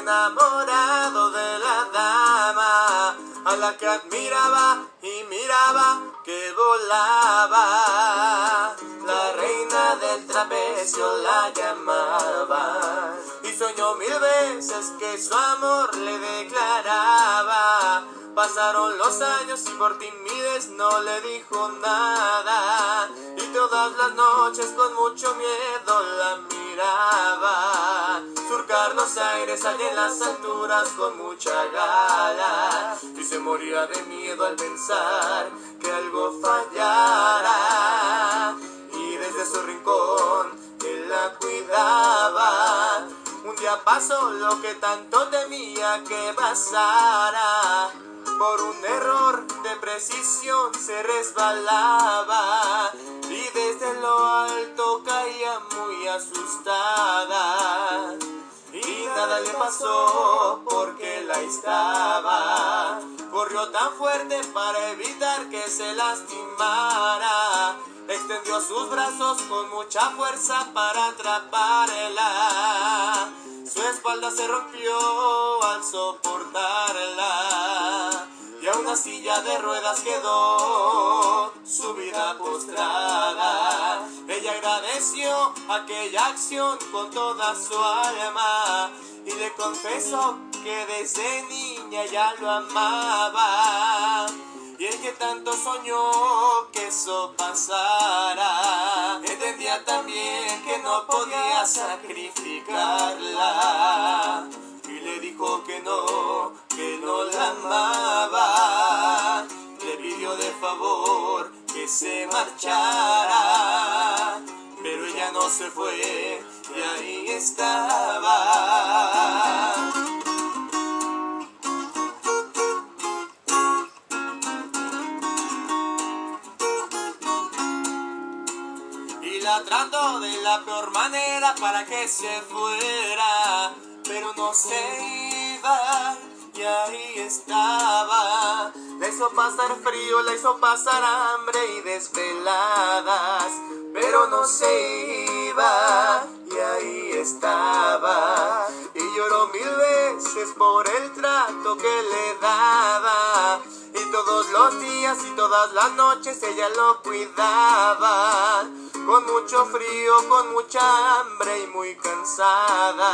enamorado de la dama a la que admiraba y miraba que volaba. La reina del trapecio la llamaba y soñó 1000 veces que su amor le declaraba. Pasaron los años y por timidez no le dijo nada, y todas las noches con mucho miedo la miraba. Surcar los aires allá en las alturas con mucha gala, y se moría de miedo al pensar que algo fallara. Y desde su rincón él la cuidaba. Un día pasó lo que tanto temía que pasara. Por un error de precisión se resbalaba y desde lo alto caía muy asustada. Y nada le pasó porque la estaba. Corrió tan fuerte para evitar que se lastimara. Extendió sus brazos con mucha fuerza para atraparla. Su espalda se rompió al soportarla, y a una silla de ruedas quedó su vida postrada. Ella agradeció aquella acción con toda su alma y le confesó que desde niña ya lo amaba. Y el que tanto soñó que eso pasara, entendía también que no podía sacrificarla. Y le dijo que no la amaba. Le pidió de favor que se marchara, pero ella no se fue y ahí estaba. La trató de la peor manera para que se fuera, pero no se iba y ahí estaba. La hizo pasar frío, la hizo pasar hambre y desveladas, pero no se iba y ahí estaba. Y lloró 1000 veces por el trato que le daba, y todos los días y todas las noches ella lo cuidaba. Con mucho frío, con mucha hambre y muy cansada,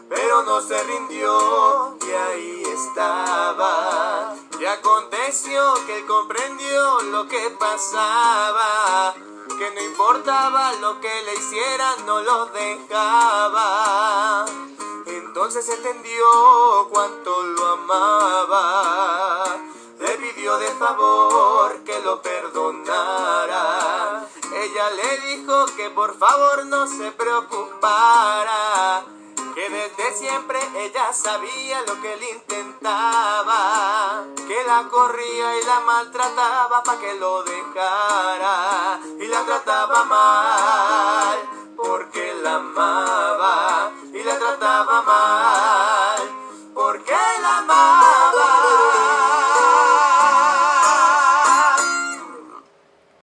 pero no se rindió y ahí estaba. Y aconteció que él comprendió lo que pasaba, que no importaba lo que le hicieran, no lo dejaba. Entonces entendió cuánto lo amaba. Le pidió de favor que lo perdonara. Ella le dijo que por favor no se preocupara, que desde siempre ella sabía lo que él intentaba, que la corría y la maltrataba para que lo dejara, y la trataba mal